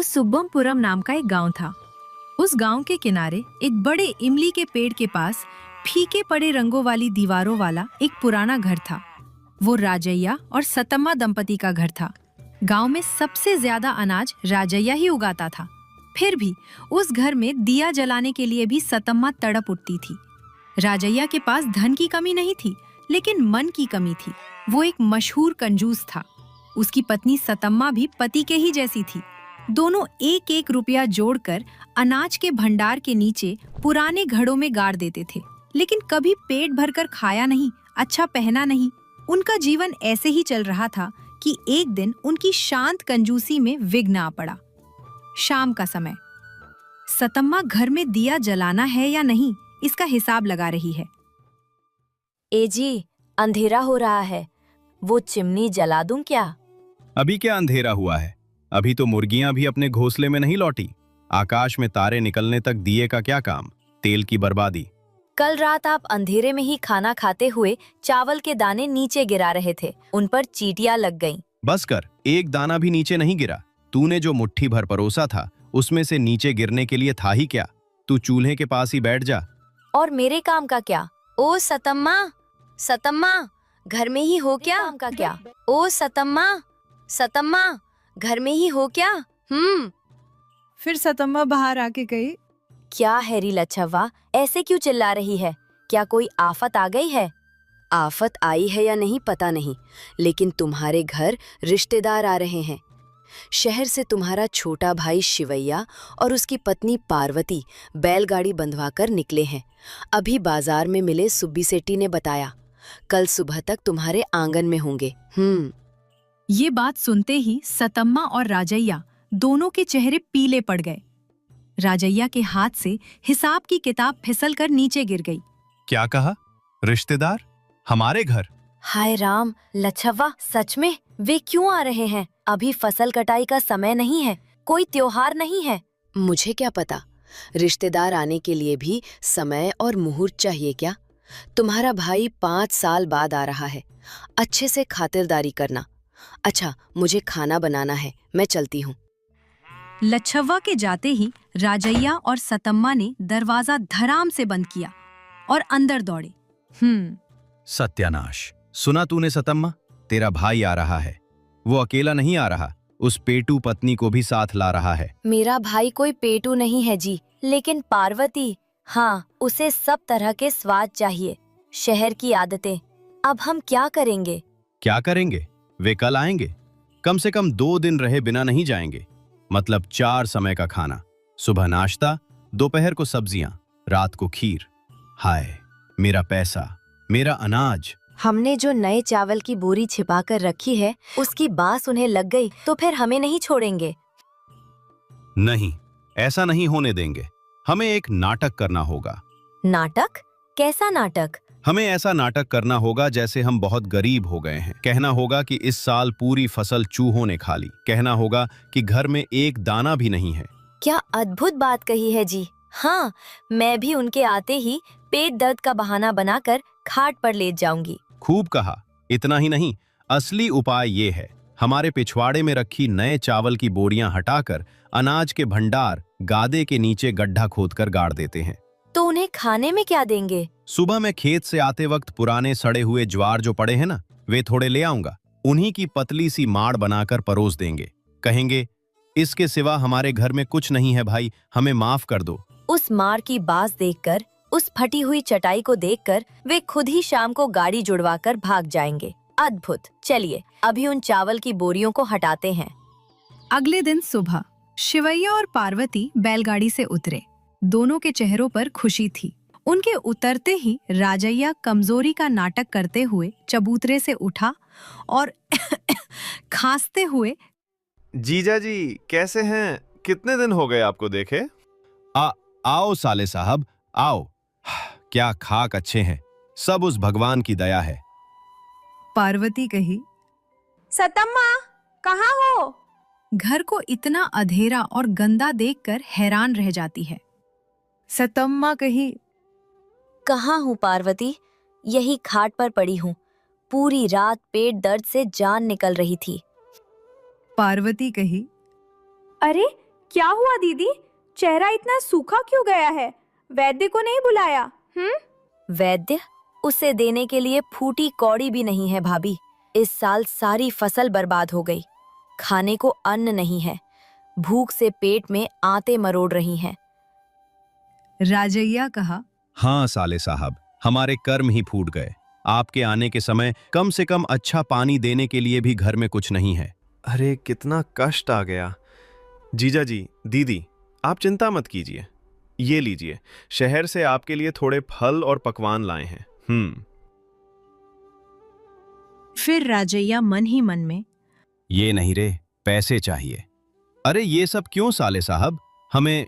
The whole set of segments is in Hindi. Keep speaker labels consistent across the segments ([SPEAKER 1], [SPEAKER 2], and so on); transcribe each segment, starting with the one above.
[SPEAKER 1] सुब्बमपुरम नाम का एक गांव था। उस गांव के किनारे एक बड़े इमली के पेड़ के पास फीके पड़े रंगों वाली दीवारों वाला एक पुराना घर था। वो राजैया और सतम्मा दंपति का घर था। गांव में सबसे ज्यादा अनाज राजैया ही उगाता था। फिर भी उस घर में दिया जलाने के लिए भी सतम्मा तड़प उठती थी। राजैया के पास धन की कमी नहीं थी, लेकिन मन की कमी थी। वो एक मशहूर कंजूस था। उसकी पत्नी सतम्मा भी पति के ही जैसी थी। दोनों एक एक रुपया जोड़कर अनाज के भंडार के नीचे पुराने घड़ों में गाड़ देते थे, लेकिन कभी पेट भरकर खाया नहीं, अच्छा पहना नहीं। उनका जीवन ऐसे ही चल रहा था कि एक दिन उनकी शांत कंजूसी में विघ्न आ पड़ा। शाम का समय। सतम्मा घर में दिया जलाना है या नहीं, इसका हिसाब लगा रही है।
[SPEAKER 2] ए जी, अंधेरा हो रहा है, वो चिमनी जला दूं क्या?
[SPEAKER 3] अभी क्या अंधेरा हुआ है? अभी तो मुर्गियां भी अपने घोंसले में नहीं लौटी। आकाश में तारे निकलने तक दिए का क्या काम? तेल की बर्बादी।
[SPEAKER 2] कल रात आप अंधेरे में ही खाना खाते हुए चावल के दाने नीचे गिरा रहे थे, उन पर चींटियां लग गईं।
[SPEAKER 3] बस कर, एक दाना भी नीचे नहीं गिरा। तूने जो मुट्ठी भर परोसा था उसमें से नीचे गिरने के लिए था ही क्या? तू चूल्हे के पास ही बैठ जा।
[SPEAKER 2] और मेरे काम का क्या? ओ सतम्मा, सतम्मा, घर में ही हो क्या? काम का क्या? ओ सतम्मा, सतम्मा, घर में ही हो क्या?
[SPEAKER 1] फिर सतम्मा बाहर आके गई।
[SPEAKER 2] क्या हैरी लच्छवा, ऐसे क्यों चिल्ला रही है? क्या कोई आफत आ गई है? आफत आई है या नहीं पता नहीं, लेकिन तुम्हारे घर रिश्तेदार आ रहे हैं। शहर से तुम्हारा छोटा भाई शिवैया और उसकी पत्नी पार्वती बैलगाड़ी बंधवाकर निकले हैं। अभी बाजार में मिले सुब्बी सेट्टी ने बताया, कल सुबह तक तुम्हारे आंगन में होंगे।
[SPEAKER 1] ये बात सुनते ही सतम्मा और राजैया दोनों के चेहरे पीले पड़ गए। राजैया के हाथ से हिसाब की किताब फिसलकर नीचे गिर गई।
[SPEAKER 3] क्या कहा? रिश्तेदार हमारे घर?
[SPEAKER 2] हाय राम, लच्छवा, सच में वे क्यों आ रहे हैं? अभी फसल कटाई का समय नहीं है, कोई त्योहार नहीं है। मुझे क्या पता, रिश्तेदार आने के लिए भी समय और मुहूर्त चाहिए क्या? तुम्हारा भाई 5 साल बाद आ रहा है, अच्छे से खातिरदारी करना। अच्छा, मुझे खाना बनाना है, मैं चलती हूँ।
[SPEAKER 1] लच्छवा के जाते ही राजैया और सतम्मा ने दरवाजा धड़ाम से बंद किया और अंदर दौड़े।
[SPEAKER 3] सत्यानाश! सुना तूने सतम्मा? तेरा भाई आ रहा है। वो अकेला नहीं आ रहा, उस पेटू पत्नी को भी साथ ला रहा है।
[SPEAKER 2] मेरा भाई कोई पेटू नहीं है जी, लेकिन पार्वती, हाँ, उसे सब तरह के स्वाद चाहिए, शहर की आदतें। अब हम क्या करेंगे?
[SPEAKER 3] क्या करेंगे? वे कल आएंगे। कम से कम 2 दिन रहे बिना नहीं जाएंगे। मतलब 4 समय का खाना, सुबह नाश्ता, दोपहर को सब्जियां, रात को खीर। हाय, मेरा पैसा, मेरा अनाज।
[SPEAKER 2] हमने जो नए चावल की बोरी छिपाकर रखी है, उसकी बास उन्हें लग गई तो फिर हमें नहीं छोड़ेंगे।
[SPEAKER 3] नहीं, ऐसा नहीं होने देंगे। हमें एक नाटक करना होगा।
[SPEAKER 2] नाटक? कैसा नाटक?
[SPEAKER 3] हमें ऐसा नाटक करना होगा जैसे हम बहुत गरीब हो गए हैं। कहना होगा कि इस साल पूरी फसल चूहों ने खा ली। कहना होगा कि घर में एक दाना भी नहीं है।
[SPEAKER 2] क्या अद्भुत बात कही है जी। हाँ, मैं भी उनके आते ही पेट दर्द का बहाना बनाकर खाट पर लेट जाऊंगी।
[SPEAKER 3] खूब कहा। इतना ही नहीं, असली उपाय ये है, हमारे पिछवाड़े में रखी नए चावल की बोरियां हटाकर अनाज के भंडार गादे के नीचे गड्ढा खोदकर गाड़ देते हैं।
[SPEAKER 2] तो उन्हें खाने में क्या देंगे?
[SPEAKER 3] सुबह मैं खेत से आते वक्त पुराने सड़े हुए ज्वार जो पड़े हैं ना, वे थोड़े ले आऊंगा। उन्हीं की पतली सी माड़ बनाकर परोस देंगे। कहेंगे, इसके सिवा हमारे घर में कुछ नहीं है भाई, हमें माफ कर दो।
[SPEAKER 2] उस मार की बास देखकर, उस फटी हुई चटाई को देखकर वे खुद ही शाम को गाड़ी जुड़वाकर भाग जाएंगे। अद्भुत। चलिए, अभी उन चावल की बोरियों को हटाते हैं।
[SPEAKER 1] अगले दिन सुबह शिवैया और पार्वती बैलगाड़ी से उतरे। दोनों के चेहरों पर खुशी थी। उनके उतरते ही राजैया कमजोरी का नाटक करते हुए चबूतरे से उठा और खांसते हुए,
[SPEAKER 4] जीजा जी कैसे हैं? कितने दिन हो गए आपको देखे?
[SPEAKER 3] आओ साले साहब, आओ। क्या खाक अच्छे हैं, सब उस भगवान की दया है।
[SPEAKER 1] पार्वती कही।
[SPEAKER 5] सतम्मा, कहाँ हो?
[SPEAKER 1] घर को इतना अंधेरा और गंदा देखकर हैरान रह जाती है। सतम्मा कही।
[SPEAKER 2] कहाँ हूँ पार्वती? यही खाट पर पड़ी हूँ। पूरी रात पेट दर्द से जान निकल रही थी।
[SPEAKER 1] पार्वती कही।
[SPEAKER 5] अरे क्या हुआ दीदी? चेहरा इतना सूखा क्यों गया है? वैद्य को नहीं बुलाया?
[SPEAKER 2] वैद्य? उसे देने के लिए फूटी कौड़ी भी नहीं है भाभी। इस साल सारी फसल बर्बाद हो गई। खाने को अन्न नहीं है। भूख से पेट में आंतें मरोड़ रही हैं।
[SPEAKER 1] राजैया कहा,
[SPEAKER 3] हाँ साले साहब, हमारे कर्म ही फूट गए। आपके आने के समय कम से कम अच्छा पानी देने के लिए भी घर में कुछ नहीं है।
[SPEAKER 4] अरे कितना कष्ट आ गया। जीजा जी, दीदी, आप चिंता मत कीजिए। ये लीजिए, शहर से आपके लिए थोड़े फल और पकवान लाए हैं।
[SPEAKER 1] फिर राजैया मन ही मन में,
[SPEAKER 3] ये नहीं रे, पैसे चाहिए। अरे ये सब क्यों साले साहब? हमें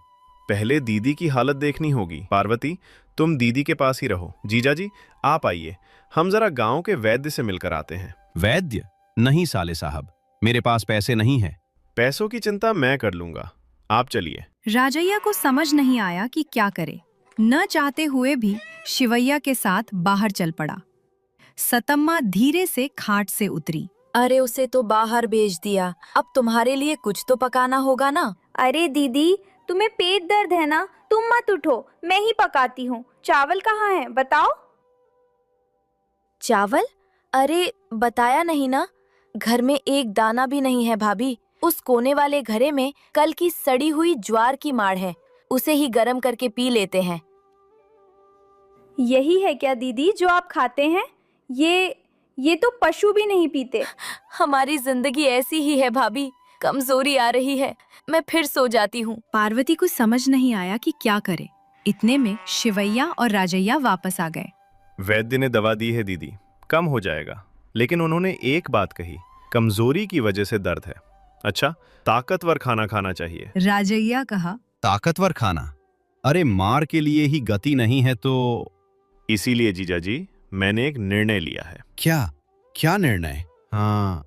[SPEAKER 4] पहले दीदी की हालत देखनी होगी। पार्वती, तुम दीदी के पास ही रहो। जीजा जी, आप आइए, हम जरा गांव के वैद्य से मिलकर आते हैं।
[SPEAKER 3] वैद्य? नहीं साले साहब, मेरे पास पैसे नहीं है।
[SPEAKER 4] पैसों की चिंता मैं कर लूंगा, आप चलिए।
[SPEAKER 1] राजैया को समझ नहीं आया कि क्या करे। न चाहते हुए भी शिवैया के साथ बाहर चल पड़ा। सतम्मा धीरे से खाट से उतरी।
[SPEAKER 2] अरे उसे तो बाहर भेज दिया, अब तुम्हारे लिए कुछ तो पकाना होगा ना।
[SPEAKER 5] अरे दीदी, तुम्हें पेट दर्द है ना? तुम मत उठो, मैं ही पकाती हूँ। चावल कहाँ है, बताओ।
[SPEAKER 2] चावल? अरे बताया नहीं ना, घर में एक दाना भी नहीं है भाभी। उस कोने वाले घरे में कल की सड़ी हुई ज्वार की माड़ है, उसे ही गरम करके पी लेते हैं।
[SPEAKER 5] यही है क्या दीदी जो आप खाते हैं? ये तो पशु भी नहीं पीते।
[SPEAKER 2] हमारी जिंदगी ऐसी ही है भाभी, कमजोरी आ रही है, मैं फिर सो जाती हूँ।
[SPEAKER 1] पार्वती को समझ नहीं आया कि क्या करे। इतने में शिवैया और राजैया वापस आ गए।
[SPEAKER 4] वैद्य ने दवा दी है दीदी, कम हो जाएगा। लेकिन उन्होंने एक बात कही, कमजोरी की वजह से दर्द है। अच्छा, ताकतवर खाना खाना चाहिए।
[SPEAKER 1] राजैया कहा,
[SPEAKER 3] ताकतवर खाना? अरे मार के लिए ही गति नहीं है तो?
[SPEAKER 4] इसीलिए जीजा जी, मैंने एक निर्णय लिया है।
[SPEAKER 3] क्या निर्णय? हाँ,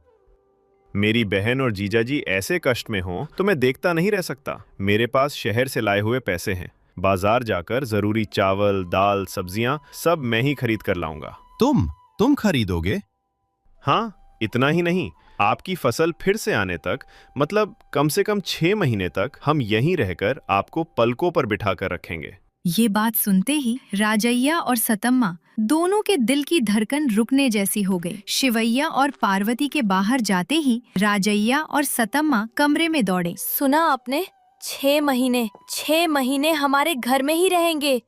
[SPEAKER 4] मेरी बहन और जीजा जी ऐसे कष्ट में हों तो मैं देखता नहीं रह सकता। मेरे पास शहर से लाए हुए पैसे हैं। बाजार जाकर जरूरी चावल, दाल, सब्जियां सब मैं ही खरीद कर लाऊंगा।
[SPEAKER 3] तुम खरीदोगे?
[SPEAKER 4] हाँ, इतना ही नहीं, आपकी फसल फिर से आने तक, मतलब कम से कम 6 महीने तक हम यहीं रहकर आपको पलकों पर बिठाकर रखेंगे।
[SPEAKER 1] ये बात सुनते ही राजैया और सतम्मा दोनों के दिल की धड़कन रुकने जैसी हो गई। शिवैया और पार्वती के बाहर जाते ही राजैया और सतम्मा कमरे में दौड़े।
[SPEAKER 2] सुना आपने? 6 महीने हमारे घर में ही रहेंगे।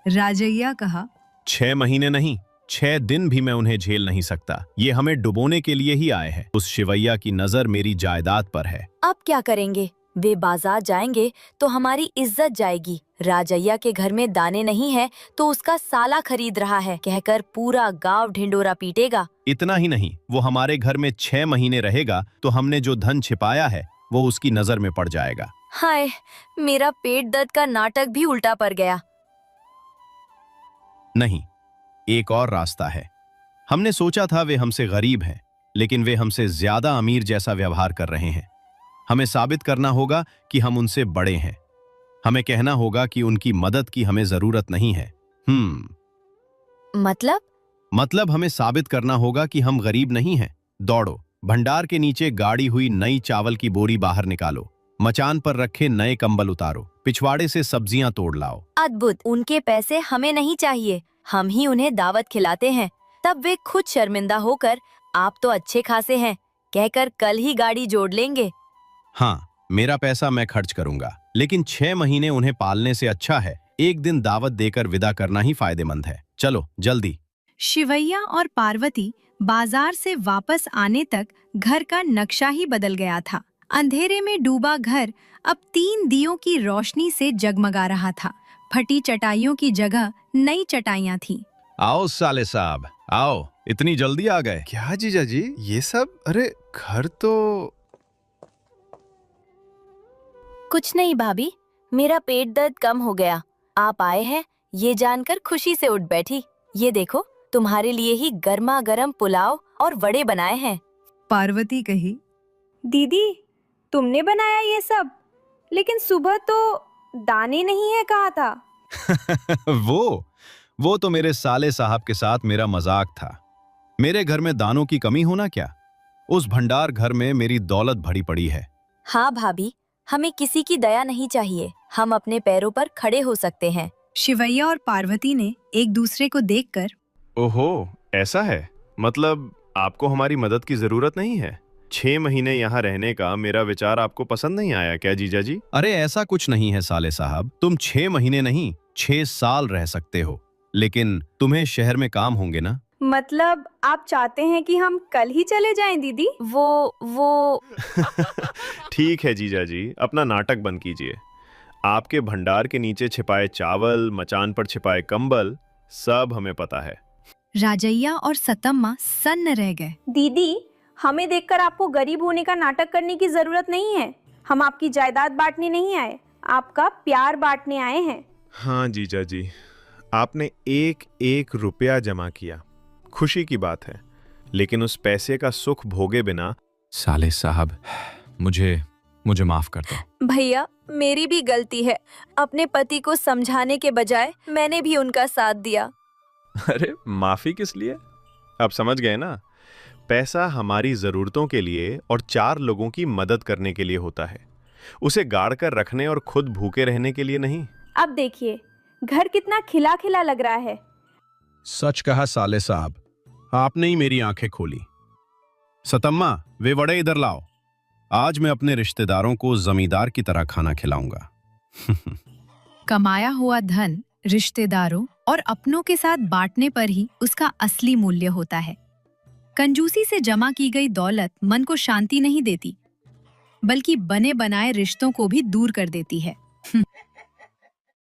[SPEAKER 1] राजैया कहा,
[SPEAKER 3] 6 महीने नहीं, 6 दिन भी मैं उन्हें झेल नहीं सकता। ये हमें डुबोने के लिए ही आए हैं। उस शिवैया की नजर मेरी जायदाद पर है।
[SPEAKER 2] अब क्या करेंगे? वे बाजार जाएंगे तो हमारी इज्जत जाएगी। राजैया के घर में दाने नहीं है तो उसका साला खरीद रहा है कहकर पूरा गांव ढिंडोरा पीटेगा।
[SPEAKER 3] इतना ही नहीं, वो हमारे घर में 6 महीने रहेगा तो हमने जो धन छिपाया है वो उसकी नजर में पड़ जाएगा।
[SPEAKER 2] हाय, मेरा पेट दर्द का नाटक भी उल्टा पड़ गया।
[SPEAKER 3] नहीं, एक और रास्ता है। हमने सोचा था वे हमसे गरीब हैं, लेकिन वे हमसे ज्यादा अमीर जैसा व्यवहार कर रहे हैं। हमें साबित करना होगा कि हम उनसे बड़े हैं। हमें कहना होगा कि उनकी मदद की हमें जरूरत नहीं है। मतलब हमें साबित करना होगा कि हम गरीब नहीं हैं। दौड़ो, भंडार के नीचे गाड़ी हुई नई चावल की बोरी बाहर निकालो, मचान पर रखे नए कंबल उतारो, पिछवाड़े से सब्जियां तोड़ लाओ।
[SPEAKER 2] अद्भुत, उनके पैसे हमें नहीं चाहिए, हम ही उन्हें दावत खिलाते हैं। तब वे खुद शर्मिंदा होकर आप तो अच्छे खासे हैं कहकर कल ही गाड़ी जोड़ लेंगे।
[SPEAKER 3] हाँ, मेरा पैसा मैं खर्च करूंगा, लेकिन 6 महीने उन्हें पालने से अच्छा है एक दिन दावत देकर विदा करना ही फायदेमंद है। चलो जल्दी।
[SPEAKER 1] शिवैया और पार्वती बाजार से वापस आने तक घर का नक्शा ही बदल गया था। अंधेरे में डूबा घर अब 3 दियों की रोशनी से जगमगा रहा था। फटी चटाइयों की जगह नई चटाइयां थीं।
[SPEAKER 3] आओ साले साहब, आओ, इतनी जल्दी आ गए?
[SPEAKER 4] क्या जीजा जी, ये सब? अरे घर तो...
[SPEAKER 2] कुछ नहीं भाभी, मेरा पेट दर्द कम हो गया। आप आए हैं ये जानकर खुशी से उठ बैठी। ये देखो, तुम्हारे लिए ही गर्मा गर्म पुलाव और वड़े बनाए हैं।
[SPEAKER 1] पार्वती कही,
[SPEAKER 5] दीदी, तुमने बनाया ये सब? लेकिन सुबह तो दाने नहीं है कहा था।
[SPEAKER 3] वो तो मेरे साले साहब के साथ मेरा मजाक था। मेरे घर में दानों की कमी होना क्या? उस भंडार घर में मेरी दौलत भरी पड़ी है।
[SPEAKER 2] हाँ भाभी, हमें किसी की दया नहीं चाहिए। हम अपने पैरों पर खड़े हो सकते हैं।
[SPEAKER 1] शिवैया और पार्वती ने एक दूसरे को देखकर
[SPEAKER 4] ओहो, ऐसा है? मतलब आपको हमारी मदद की जरूरत नहीं है? 6 महीने यहाँ रहने का मेरा विचार आपको पसंद नहीं आया क्या जीजा जी?
[SPEAKER 3] अरे ऐसा कुछ नहीं है साले साहब, तुम 6 महीने नहीं 6 साल रह सकते हो, लेकिन तुम्हें शहर में काम होंगे ना।
[SPEAKER 5] मतलब आप चाहते हैं कि हम कल ही चले जाएं दीदी?
[SPEAKER 2] वो
[SPEAKER 4] ठीक है जीजा जी, अपना नाटक बंद कीजिए। आपके भंडार के नीचे छिपाए चावल, मचान पर छिपाए कंबल, सब हमें पता है।
[SPEAKER 1] राजैया और सतम्मा सन्न रह गए।
[SPEAKER 5] दीदी, हमें देखकर आपको गरीब होने का नाटक करने की जरूरत नहीं है। हम आपकी जायदाद बांटने नहीं आए, आपका प्यार बांटने आए हैं।
[SPEAKER 4] हाँ जीजा जी, आपने एक एक रुपया जमा किया, खुशी की बात है, लेकिन उस पैसे का सुख भोगे बिना।
[SPEAKER 3] साले साहब, मुझे माफ कर दो।
[SPEAKER 2] भैया, मेरी भी गलती है। अपने पति को समझाने के बजाय मैंने भी उनका साथ दिया।
[SPEAKER 4] अरे माफी किस लिए? अब समझ गए ना, पैसा हमारी जरूरतों के लिए और 4 लोगों की मदद करने के लिए होता है, उसे गाड़ कर रखने और खुद भूखे रहने के लिए नहीं।
[SPEAKER 5] अब देखिए, घर कितना खिला खिला लग रहा है।
[SPEAKER 3] सच कहा साले साहब, आपने ही मेरी आंखें खोली। सतम्मा, वे वड़े इधर लाओ। आज मैं अपने रिश्तेदारों को जमींदार की तरह खाना खिलाऊंगा।
[SPEAKER 1] कमाया हुआ धन रिश्तेदारों और अपनों के साथ बांटने पर ही उसका असली मूल्य होता है। कंजूसी से जमा की गई दौलत मन को शांति नहीं देती, बल्कि बने बनाए रिश्तों को भी दूर कर देती है।